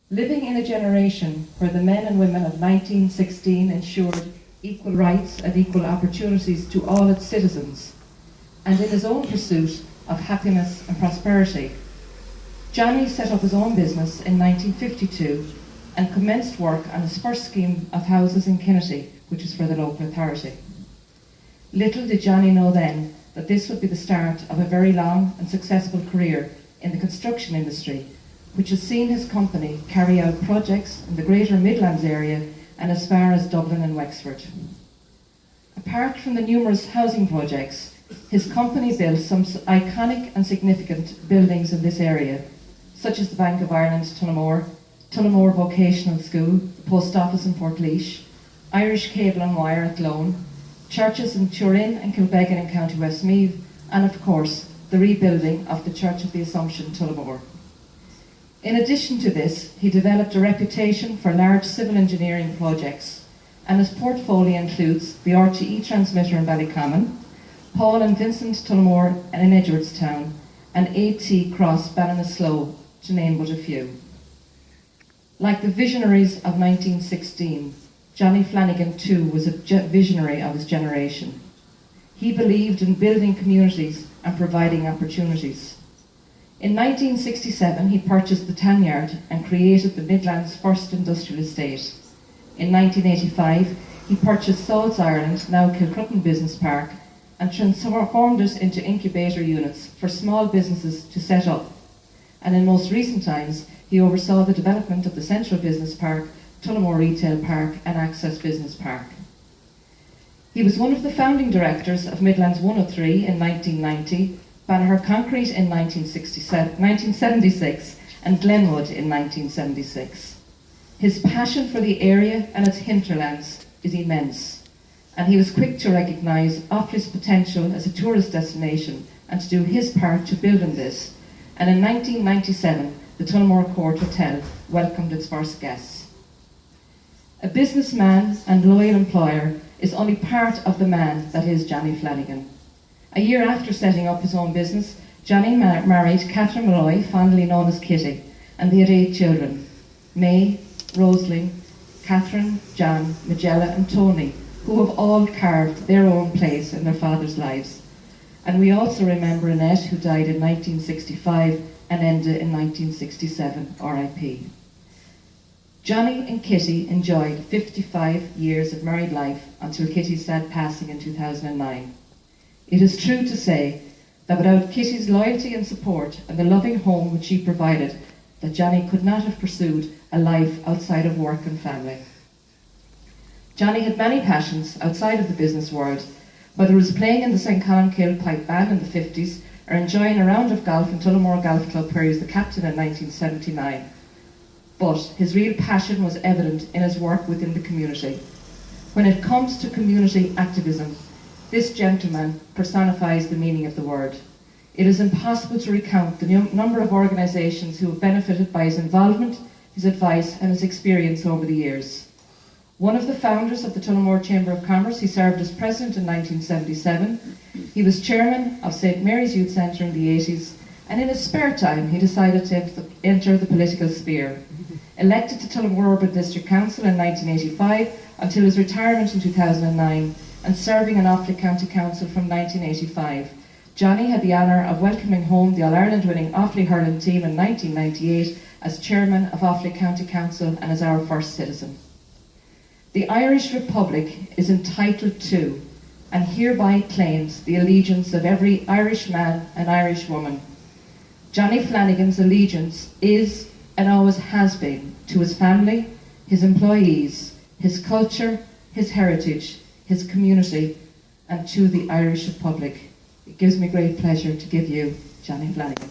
Living in a generation where the men and women of 1916 ensured equal rights and equal opportunities to all its citizens, and in his own pursuit of happiness and prosperity, Johnny set up his own business in 1952 and commenced work on his first scheme of houses in Kinnity, which was for the local authority. Little did Johnny know then that this would be the start of a very long and successful career in the construction industry, which has seen his company carry out projects in the Greater Midlands area and as far as Dublin and Wexford. Apart from the numerous housing projects, his company built some iconic and significant buildings in this area, such as the Bank of Ireland, Tullamore, Tullamore Vocational School, the Post Office in Portlaoise, Irish Cable and Wire at Lone, churches in Turin and Kilbeggan in County Westmeath, and of course, the rebuilding of the Church of the Assumption, Tullamore. In addition to this, he developed a reputation for large civil engineering projects, and his portfolio includes the RTE transmitter in Ballycommon, Paul and Vincent Tullamore in Edgeworthstown, and AT Cross Ballinasloe, to name but a few. Like the visionaries of 1916, Johnny Flanagan too was a visionary of his generation. He believed in building communities and providing opportunities. In 1967, he purchased the Tanyard and created the Midlands' first industrial estate. In 1985, he purchased Salts Ireland, now Kilcrutten Business Park, and transformed it into incubator units for small businesses to set up. And in most recent times, he oversaw the development of the Central Business Park, Tullamore Retail Park and Access Business Park. He was one of the founding directors of Midlands 103 in 1990, Banagher Concrete in 1976 and Glenwood in 1976. His passion for the area and its hinterlands is immense, and he was quick to recognise Offaly's potential as a tourist destination and to do his part to build on this. And in 1997, the Tullamore Court Hotel welcomed its first guests. A businessman and loyal employer is only part of the man that is Johnny Flanagan. A year after setting up his own business, Johnny married Catherine Malloy, fondly known as Kitty, and they had 8 children: May, Rosalie, Catherine, John, Magella and Tony, who have all carved their own place in their father's lives. And we also remember Annette, who died in 1965, and Enda in 1967, RIP. Johnny and Kitty enjoyed 55 years of married life until Kitty's sad passing in 2009. It is true to say that without Kitty's loyalty and support and the loving home which she provided, that Johnny could not have pursued a life outside of work and family. Johnny had many passions outside of the business world, whether it was playing in the St. Columkill Pipe Band in the 50s or enjoying a round of golf in Tullamore Golf Club where he was the captain in 1979. But his real passion was evident in his work within the community. When it comes to community activism, this gentleman personifies the meaning of the word. It is impossible to recount the number of organisations who have benefited by his involvement, his advice and his experience over the years. One of the founders of the Tullamore Chamber of Commerce, he served as president in 1977. He was chairman of St. Mary's Youth Centre in the 80s, and in his spare time he decided to enter the political sphere. Elected to Tullamore Urban District Council in 1985 until his retirement in 2009, and serving on Offaly County Council from 1985. Johnny had the honour of welcoming home the All-Ireland winning Offaly hurling team in 1998 as chairman of Offaly County Council and as our first citizen. The Irish Republic is entitled to and hereby claims the allegiance of every Irish man and Irish woman. Johnny Flanagan's allegiance is and always has been to his family, his employees, his culture, his heritage, his community, and to the Irish Republic. It gives me great pleasure to give you Johnny Flanagan.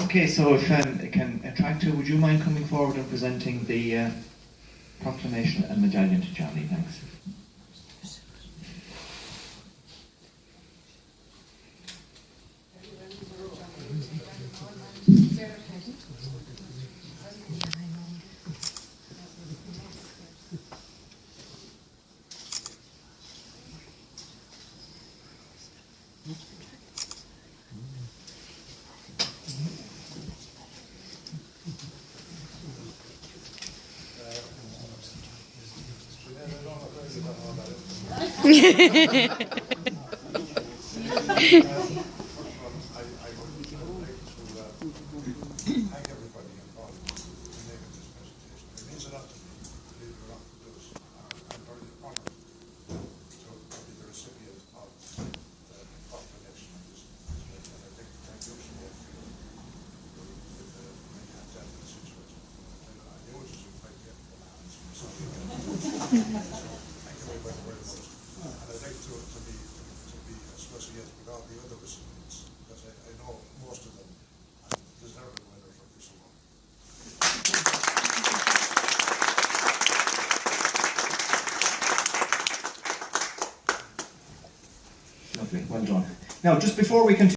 Okay, so if I can attract you, would you mind coming forward and presenting the proclamation and medallion to Johnny? Thanks. Thank everybody involved in making this presentation. It means a lot to me, believe it or not, because I'm very honoured to be the recipient of the proclamation of this event. And I think you should all feel with the many hands out in the situation. I knew it was quite difficult hands from some of you. Thank you very much. And I'd like to be associated with all the other recipients, because I know most of them deserve a winner for this award. Lovely, well done. Now, just before we continue.